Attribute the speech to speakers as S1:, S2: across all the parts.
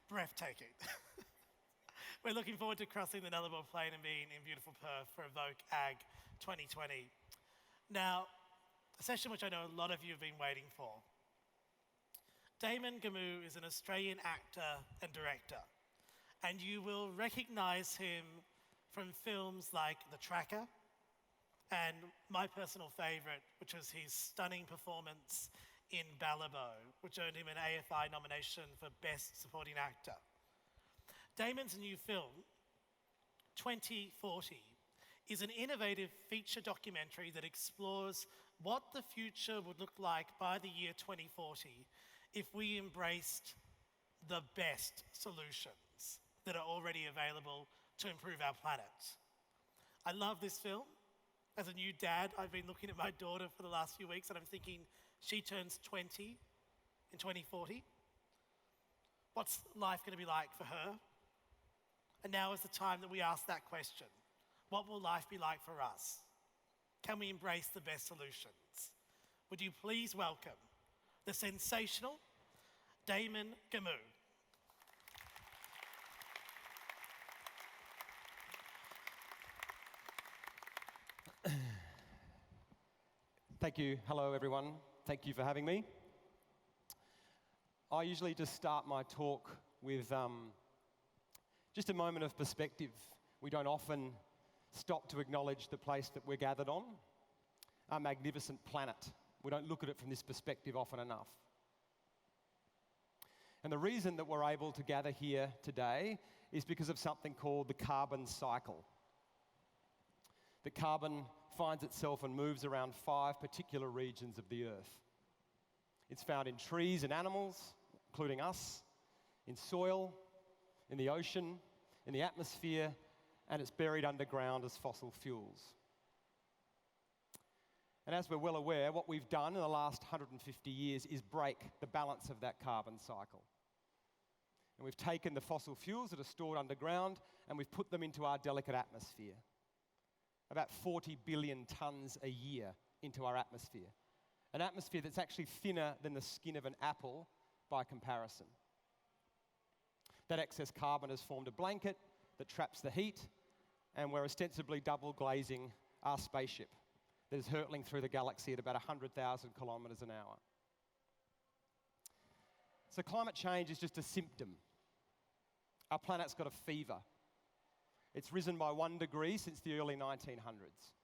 S1: breathtaking. We're looking forward to crossing the Nullarbor Plain and being in beautiful Perth for EvokeAg 2020. Now, a session which I know a lot of you have been waiting for. Damon Gamoo is an Australian actor and director, and you will recognize him from films like The Tracker, and my personal favourite, which was his stunning performance in Ballabo, which earned him an AFI nomination for Best Supporting Actor. Damon's new film, 2040, is an innovative feature documentary that explores what the future would look like by the year 2040 if we embraced the best solutions that are already available to improve our planet. I love this film. As a new dad, I've been looking at my daughter for the last few weeks and I'm thinking, she turns 20 in 2040. What's life going to be like for her? And now is the time that we ask that question. What will life be like for us? Can we embrace the best solutions? Would you please welcome the sensational Damon Gamoo.
S2: Thank you. Hello, everyone. Thank you for having me. I usually just start my talk with just a moment of perspective. We don't often stop to acknowledge the place that we're gathered on, our magnificent planet. We don't look at it from this perspective often enough. And the reason that we're able to gather here today is because of something called the carbon cycle. The carbon finds itself and moves around 5 particular regions of the Earth. It's found in trees and animals, including us, in soil, in the ocean, in the atmosphere, and it's buried underground as fossil fuels. And as we're well aware, what we've done in the last 150 years is break the balance of that carbon cycle. And we've taken the fossil fuels that are stored underground and we've put them into our delicate atmosphere. About 40 billion tonnes a year into our atmosphere. An atmosphere that's actually thinner than the skin of an apple by comparison. That excess carbon has formed a blanket that traps the heat, and we're ostensibly double glazing our spaceship that is hurtling through the galaxy at about 100,000 kilometres an hour. So climate change is just a symptom. Our planet's got a fever. It's risen by 1 degree since the early 1900s.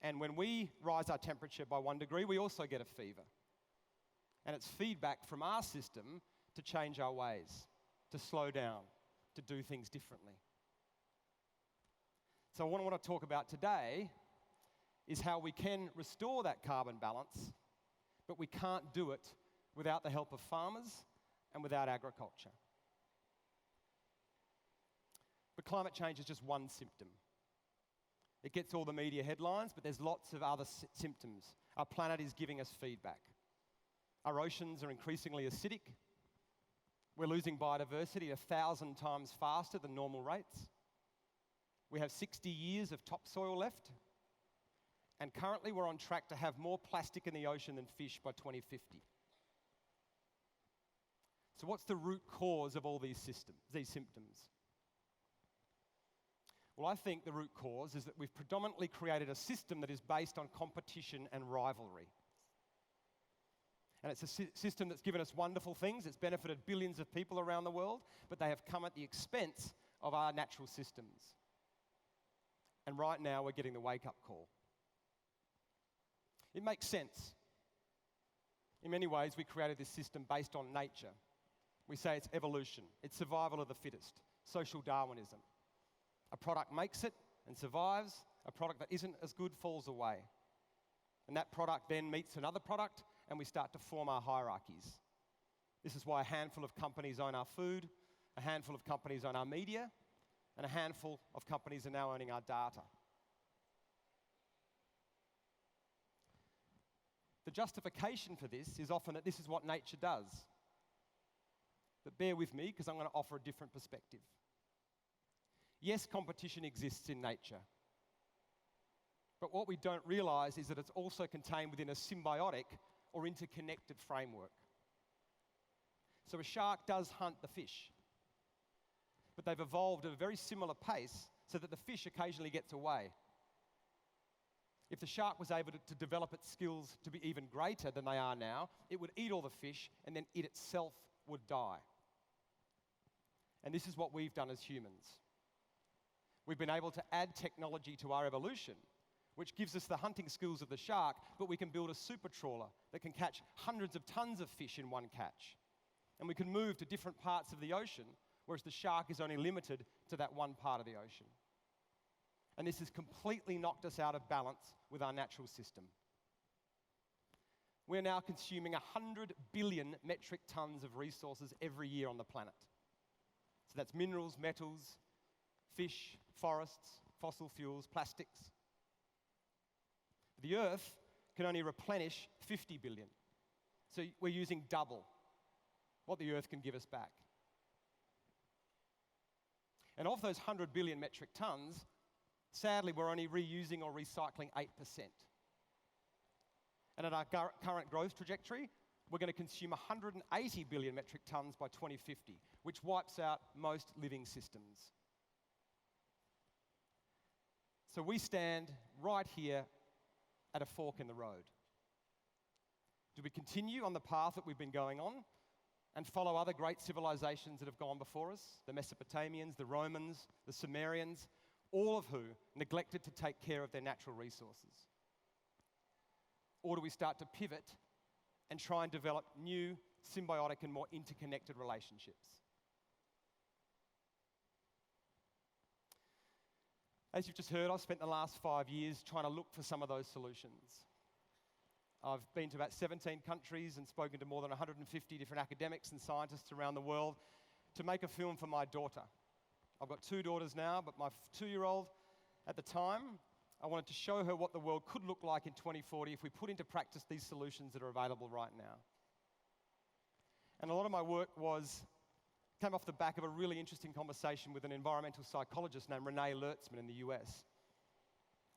S2: And when we rise our temperature by 1 degree, we also get a fever. And it's feedback from our system to change our ways, to slow down, to do things differently. So what I want to talk about today is how we can restore that carbon balance, but we can't do it without the help of farmers and without agriculture. But climate change is just one symptom. It gets all the media headlines, but there's lots of other symptoms. Our planet is giving us feedback. Our oceans are increasingly acidic. We're losing biodiversity 1,000 times faster than normal rates. We have 60 years of topsoil left. And currently we're on track to have more plastic in the ocean than fish by 2050. So what's the root cause of all these symptoms? Well, I think the root cause is that we've predominantly created a system that is based on competition and rivalry. And it's a system that's given us wonderful things. It's benefited billions of people around the world, but they have come at the expense of our natural systems. And right now, we're getting the wake-up call. It makes sense. In many ways, we created this system based on nature. We say it's evolution. It's survival of the fittest, social Darwinism. A product makes it and survives. A product that isn't as good falls away. And that product then meets another product, and we start to form our hierarchies. This is why a handful of companies own our food, a handful of companies own our media, and a handful of companies are now owning our data. The justification for this is often that this is what nature does. But bear with me, because I'm going to offer a different perspective. Yes, competition exists in nature. But what we don't realize is that it's also contained within a symbiotic or interconnected framework. So a shark does hunt the fish, but they've evolved at a very similar pace so that the fish occasionally gets away. If the shark was able to develop its skills to be even greater than they are now, it would eat all the fish and then it itself would die. And this is what we've done as humans. We've been able to add technology to our evolution, which gives us the hunting skills of the shark, but we can build a super trawler that can catch hundreds of tons of fish in one catch. And we can move to different parts of the ocean, whereas the shark is only limited to that one part of the ocean. And this has completely knocked us out of balance with our natural system. We're now consuming 100 billion metric tons of resources every year on the planet. So that's minerals, metals, fish, forests, fossil fuels, plastics. The Earth can only replenish 50 billion. So we're using double what the Earth can give us back. And of those 100 billion metric tons, sadly, we're only reusing or recycling 8%. And at our current growth trajectory, we're going to consume 180 billion metric tons by 2050, which wipes out most living systems. So we stand right here at a fork in the road. Do we continue on the path that we've been going on and follow other great civilizations that have gone before us, the Mesopotamians, the Romans, the Sumerians, all of who neglected to take care of their natural resources? Or do we start to pivot and try and develop new, symbiotic and more interconnected relationships? As you've just heard, I've spent the last 5 years trying to look for some of those solutions. I've been to about 17 countries and spoken to more than 150 different academics and scientists around the world to make a film for my daughter. I've got 2 daughters now, but my 2-year-old at the time, I wanted to show her what the world could look like in 2040 if we put into practice these solutions that are available right now. And a lot of my work came off the back of a really interesting conversation with an environmental psychologist named Renee Lertzman in the US.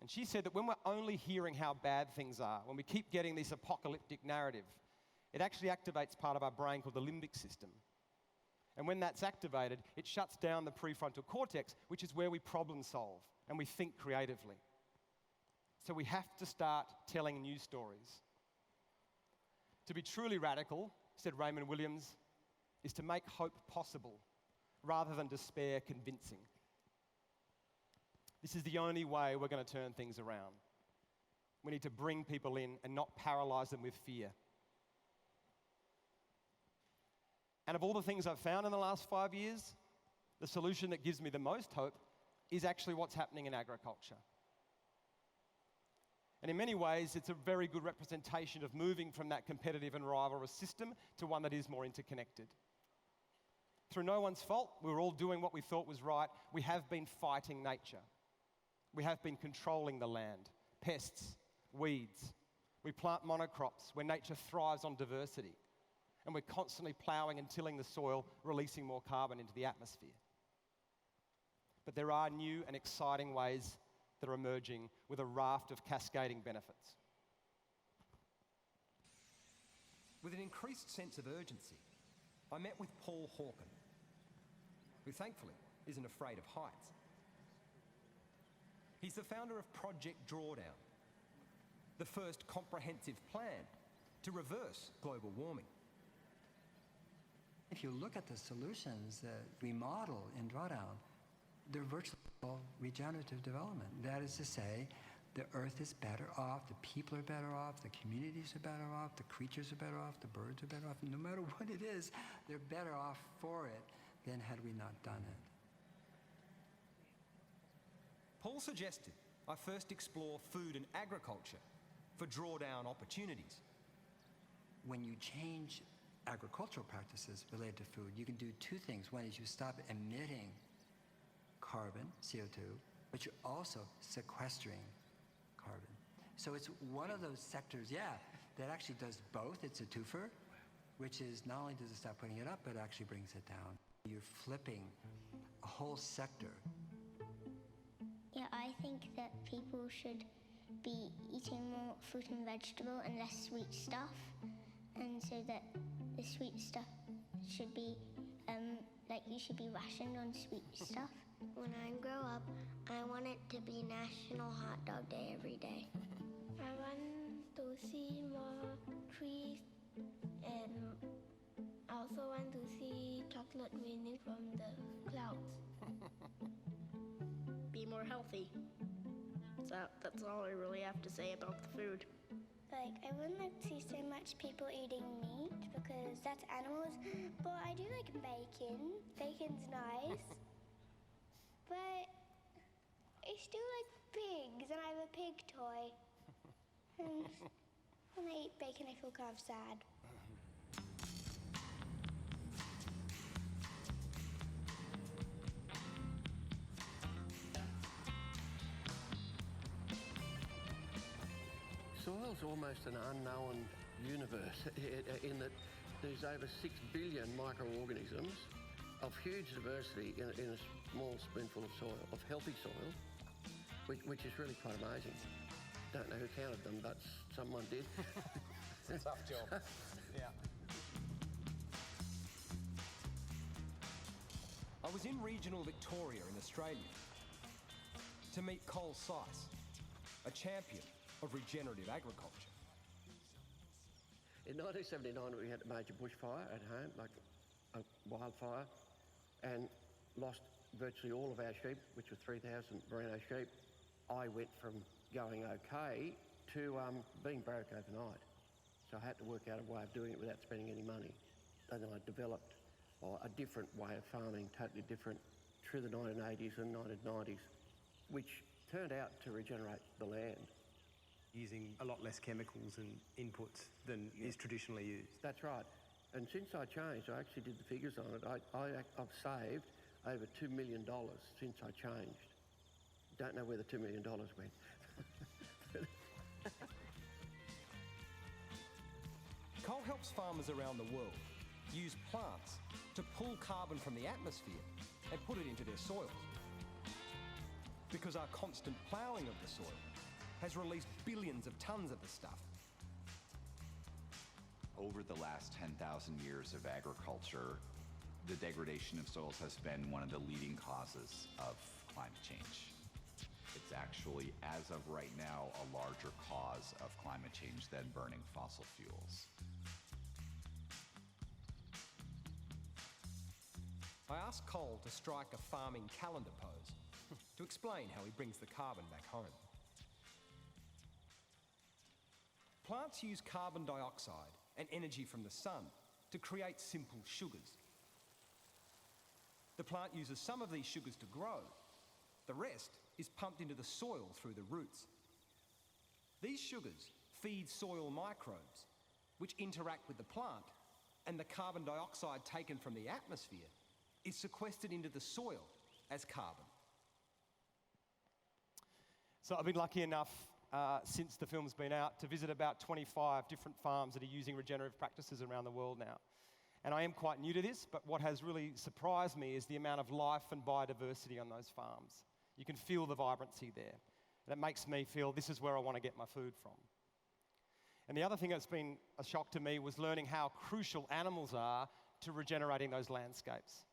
S2: And she said that when we're only hearing how bad things are, when we keep getting this apocalyptic narrative, it actually activates part of our brain called the limbic system. And when that's activated, it shuts down the prefrontal cortex, which is where we problem solve and we think creatively. So we have to start telling new stories. To be truly radical, said Raymond Williams, is to make hope possible rather than despair convincing. This is the only way we're going to turn things around. We need to bring people in and not paralyze them with fear. And of all the things I've found in the last 5 years, the solution that gives me the most hope is actually what's happening in agriculture. And in many ways, it's a very good representation of moving from that competitive and rivalrous system to one that is more interconnected. Through no one's fault, we were all doing what we thought was right. We have been fighting nature. We have been controlling the land, pests, weeds. We plant monocrops where nature thrives on diversity. And we're constantly ploughing and tilling the soil, releasing more carbon into the atmosphere. But there are new and exciting ways that are emerging with a raft of cascading benefits.
S3: With an increased sense of urgency, I met with Paul Hawken, who thankfully isn't afraid of heights. He's the founder of Project Drawdown, the first comprehensive plan to reverse global warming.
S4: If you look at the solutions that we model in Drawdown, they're virtually all regenerative development. That is to say, the earth is better off, the people are better off, the communities are better off, the creatures are better off, the birds are better off. No matter what it is, they're better off for it than had we not done it.
S3: Paul suggested I first explore food and agriculture for drawdown opportunities.
S4: When you change agricultural practices related to food, you can do 2 things. One is you stop emitting carbon, CO2, but you're also sequestering carbon. So it's one of those sectors, that actually does both. It's a twofer, which is not only does it stop putting it up, but it actually brings it down. You're flipping a whole sector.
S5: Yeah, I think that people should be eating more fruit and vegetable and less sweet stuff, and so that the sweet stuff should be like you should be rationed on sweet stuff.
S6: When I grow up, I want it to be National Hot Dog Day every day. I want to see more trees, and I also want to see chocolate raining from the clouds.
S7: Be more healthy. So that's all I really have to say about the food.
S5: Like, I wouldn't like to see so much people eating meat because that's animals, but I do like bacon. Bacon's nice. But I still like pigs, and I have a pig toy. And when I eat bacon, I feel kind of sad.
S8: Soil's almost an unknown universe in that there's over 6 billion microorganisms of huge diversity in a small spoonful of soil, of healthy soil, which is really quite amazing. Don't know who counted them, but someone did.
S2: It's a tough job. Yeah.
S3: I was in regional Victoria in Australia to meet Cole Seiss, a champion of regenerative agriculture.
S8: In 1979, we had a major bushfire at home, like a wildfire, and lost virtually all of our sheep, which were 3,000 merino sheep. I went from going okay to being broke overnight. So I had to work out a way of doing it without spending any money. And then I developed a different way of farming, totally different, through the 1980s and 1990s, which turned out to regenerate the land.
S9: Using a lot less chemicals and inputs than is traditionally used.
S8: That's right. And since I changed, I actually did the figures on it. I've saved over $2 million since I changed. Don't know where the $2 million went.
S3: Cole helps farmers around the world use plants to pull carbon from the atmosphere and put it into their soils. Because our constant ploughing of the soil has released billions of tons of the stuff.
S10: Over the last 10,000 years of agriculture, the degradation of soils has been one of the leading causes of climate change. It's actually, as of right now, a larger cause of climate change than burning fossil fuels.
S3: I asked Cole to strike a farming calendar pose to explain how he brings the carbon back home. Plants use carbon dioxide and energy from the sun to create simple sugars. The plant uses some of these sugars to grow. The rest is pumped into the soil through the roots. These sugars feed soil microbes, which interact with the plant, and the carbon dioxide taken from the atmosphere is sequestered into the soil as carbon.
S2: So I've been lucky enough since the film's been out to visit about 25 different farms that are using regenerative practices around the world now. And I am quite new to this, but what has really surprised me is the amount of life and biodiversity on those farms. You can feel the vibrancy there. And it makes me feel this is where I want to get my food from. And the other thing that's been a shock to me was learning how crucial animals are to regenerating those landscapes.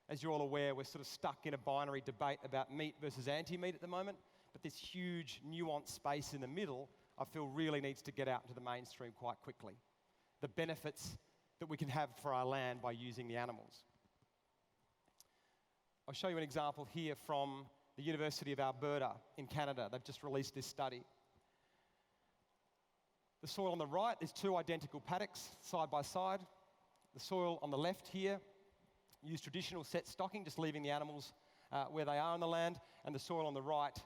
S2: As you're all aware, we're sort of stuck in a binary debate about meat versus anti-meat at the moment. But this huge nuanced space in the middle, I feel really needs to get out into the mainstream quite quickly. The benefits that we can have for our land by using the animals. I'll show you an example here from the University of Alberta in Canada. They've just released this study. The soil on the right is two identical paddocks side by side. The soil on the left here used traditional set stocking, just leaving the animals where they are on the land, and the soil on the right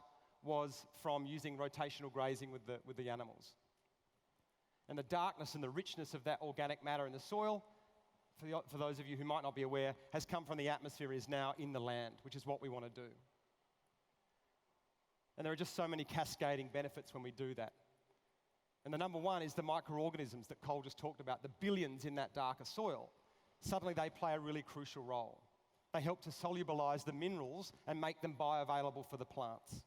S2: was from using rotational grazing with the animals. And the darkness and the richness of that organic matter in the soil, for those of you who might not be aware, has come from the atmosphere, is now in the land, which is what we want to do. And there are just so many cascading benefits when we do that. And the number one is the microorganisms that Cole just talked about, the billions in that darker soil. Suddenly they play a really crucial role. They help to solubilize the minerals and make them bioavailable for the plants.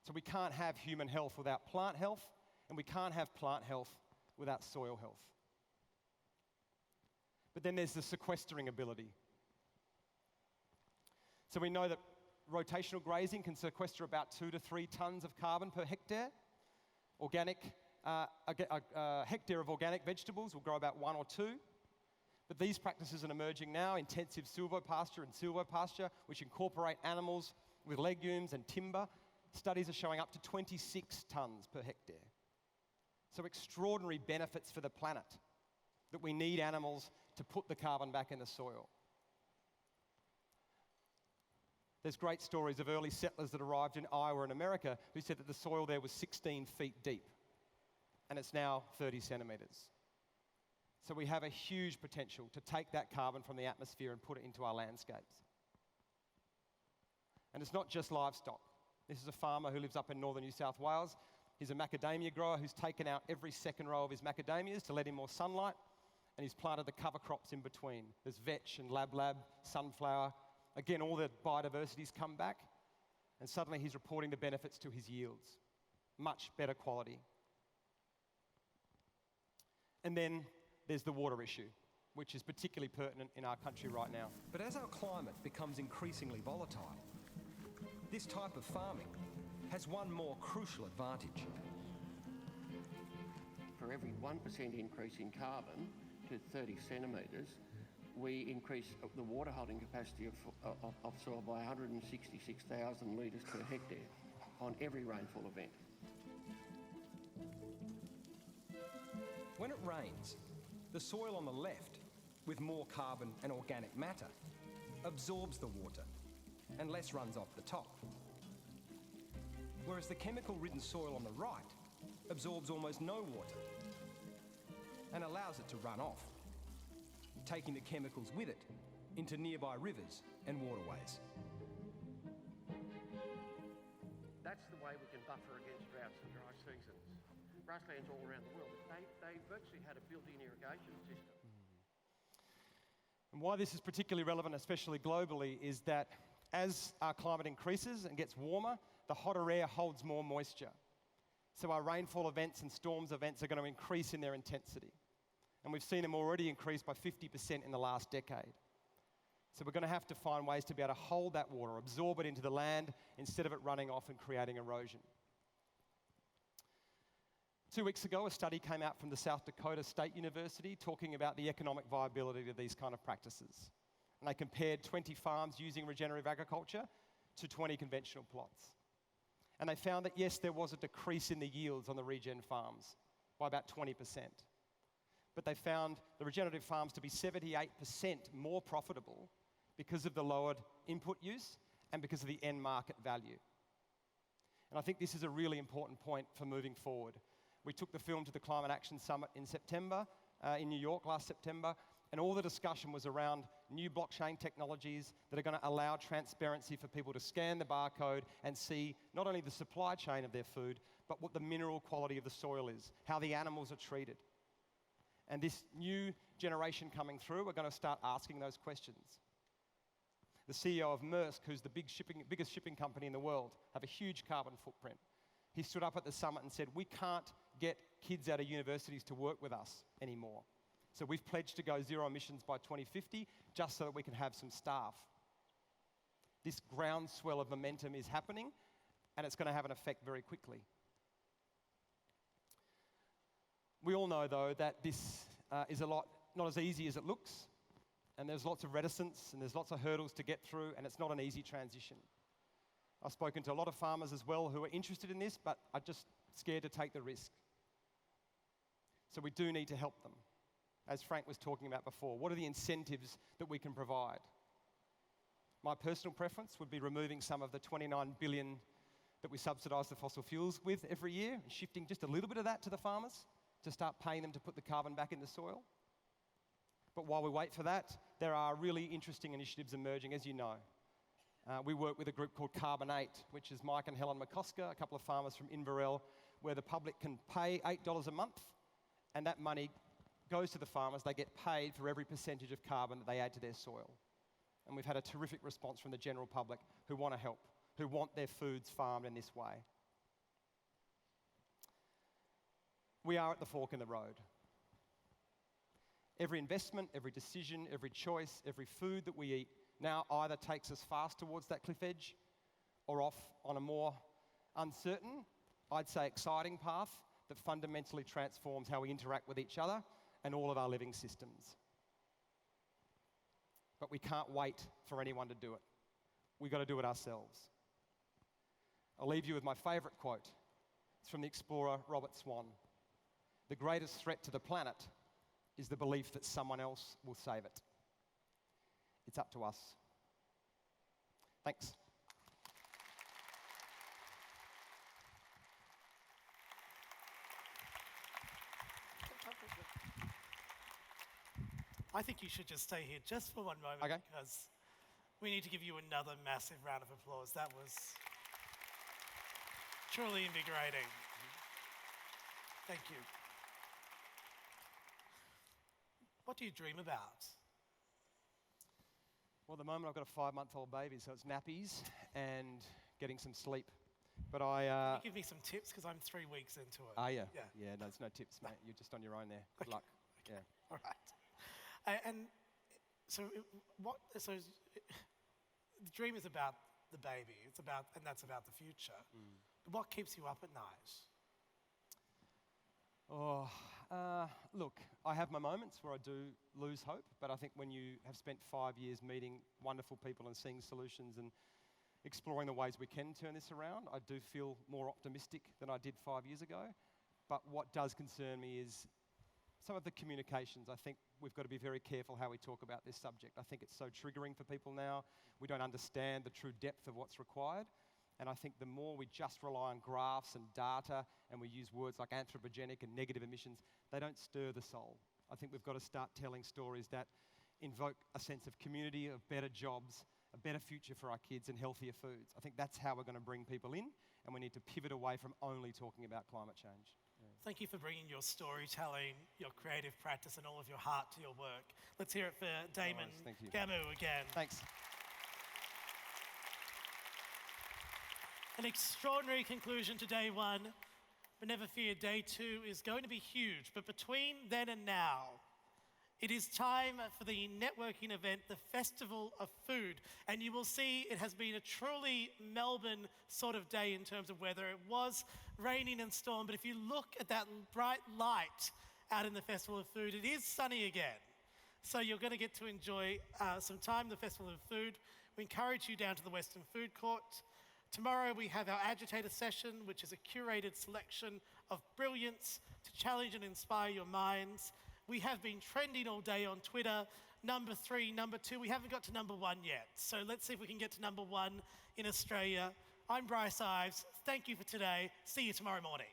S2: So we can't have human health without plant health, and we can't have plant health without soil health. But then there's the sequestering ability. So we know that rotational grazing can sequester about 2 to 3 tonnes of carbon per hectare. A hectare of organic vegetables will grow about 1 or 2. But these practices are emerging now, intensive silvopasture and silvopasture, which incorporate animals with legumes and timber. Studies are showing up to 26 tonnes per hectare. So extraordinary benefits for the planet, that we need animals to put the carbon back in the soil. There's great stories of early settlers that arrived in Iowa in America who said that the soil there was 16 feet deep, and it's now 30 centimetres. So we have a huge potential to take that carbon from the atmosphere and put it into our landscapes. And it's not just livestock. This is a farmer who lives up in northern New South Wales. He's a macadamia grower who's taken out every second row of his macadamias to let in more sunlight, and he's planted the cover crops in between. There's vetch and lab, sunflower. Again, all the biodiversity's come back, and suddenly he's reporting the benefits to his yields. Much better quality. And then there's the water issue, which is particularly pertinent in our country right now.
S3: But as our climate becomes increasingly volatile, this type of farming has one more crucial advantage.
S8: For every 1% increase in carbon to 30 centimetres, we increase the water holding capacity of soil by 166,000 litres per hectare on every rainfall event.
S3: When it rains, the soil on the left, with more carbon and organic matter, absorbs the water and less runs off the top. Whereas the chemical-ridden soil on the right absorbs almost no water and allows it to run off, taking the chemicals with it into nearby rivers and waterways.
S8: That's the way we can buffer against droughts and dry seasons. Grasslands all around the world, they virtually had a built-in irrigation system.
S2: And why this is particularly relevant, especially globally, is that as our climate increases and gets warmer, the hotter air holds more moisture. So our rainfall events and storms events are going to increase in their intensity. And we've seen them already increase by 50% in the last decade. So we're going to have to find ways to be able to hold that water, absorb it into the land, instead of it running off and creating erosion. 2 weeks ago, a study came out from the South Dakota State University talking about the economic viability of these kind of practices. And they compared 20 farms using regenerative agriculture to 20 conventional plots. And they found that, yes, there was a decrease in the yields on the regen farms by about 20%. But they found the regenerative farms to be 78% more profitable because of the lowered input use and because of the end market value. And I think this is a really important point for moving forward. We took the film to the Climate Action Summit in September, in New York last September, and all the discussion was around new blockchain technologies that are going to allow transparency for people to scan the barcode and see not only the supply chain of their food, but what the mineral quality of the soil is, how the animals are treated. And this new generation coming through are going to start asking those questions. The CEO of Maersk, who's the biggest shipping company in the world, have a huge carbon footprint. He stood up at the summit and said, we can't get kids out of universities to work with us anymore. So we've pledged to go zero emissions by 2050 just so that we can have some staff. This groundswell of momentum is happening, and it's going to have an effect very quickly. We all know, though, that this is not as easy as it looks, and there's lots of reticence, and there's lots of hurdles to get through, and it's not an easy transition. I've spoken to a lot of farmers as well who are interested in this, but are just scared to take the risk. So we do need to help them, as Frank was talking about before. What are the incentives that we can provide? My personal preference would be removing some of the $29 billion that we subsidise the fossil fuels with every year, and shifting just a little bit of that to the farmers to start paying them to put the carbon back in the soil. But while we wait for that, there are really interesting initiatives emerging, as you know. We work with a group called Carbonate, which is Mike and Helen McCosker, a couple of farmers from Inverell, where the public can pay $8 a month, and that money goes to the farmers. They get paid for every percentage of carbon that they add to their soil. And we've had a terrific response from the general public who want to help, who want their foods farmed in this way. We are at the fork in the road. Every investment, every decision, every choice, every food that we eat now either takes us fast towards that cliff edge or off on a more uncertain, I'd say exciting path that fundamentally transforms how we interact with each other and all of our living systems. But we can't wait for anyone to do it. We've got to do it ourselves. I'll leave you with my favourite quote. It's from the explorer Robert Swan. The greatest threat to the planet is the belief that someone else will save it. It's up to us. Thanks.
S1: I think you should just stay here just for one moment,
S2: Okay.
S1: because we need to give you another massive round of applause. That was truly invigorating. Thank you. What do you dream about?
S2: Well, at the moment I've got a 5-month-old baby, so it's nappies and getting some sleep. But I...
S1: Can you give me some tips, because I'm 3 weeks into it.
S2: Yeah.
S1: Yeah.
S2: Yeah, no, there's no tips, mate. You're just on your own there. Good luck. Yeah.
S1: All right. And so, the dream is about the baby. And that's about the future. But what keeps you up at night?
S2: Look, I have my moments where I do lose hope, but I think when you have spent 5 years meeting wonderful people and seeing solutions and exploring the ways we can turn this around, I do feel more optimistic than I did 5 years ago. But what does concern me is some of the communications. I think we've got to be very careful how we talk about this subject. I think it's so triggering for people now. We don't understand the true depth of what's required. And I think the more we just rely on graphs and data and we use words like anthropogenic and negative emissions, they don't stir the soul. I think we've got to start telling stories that invoke a sense of community, of better jobs, a better future for our kids and healthier foods. I think that's how we're going to bring people in, and we need to pivot away from only talking about climate change.
S1: Thank you for bringing your storytelling, your creative practice, and all of your heart to your work. Let's hear it for Damon Gamoo again.
S2: Thanks.
S1: An extraordinary conclusion to day one, but never fear, day two is going to be huge. But between then and now, it is time for the networking event, the Festival of Food. And you will see it has been a truly Melbourne sort of day in terms of weather. It was raining and storm, but if you look at that bright light out in the Festival of Food, it is sunny again. So you're going to get to enjoy some time in the Festival of Food. We encourage you down to the Western Food Court. Tomorrow we have our agitator session, which is a curated selection of brilliance to challenge and inspire your minds. We have been trending all day on Twitter. Number 3, number 2. We haven't got to number 1 yet. So let's see if we can get to number 1 in Australia. I'm Bryce Ives. Thank you for today. See you tomorrow morning.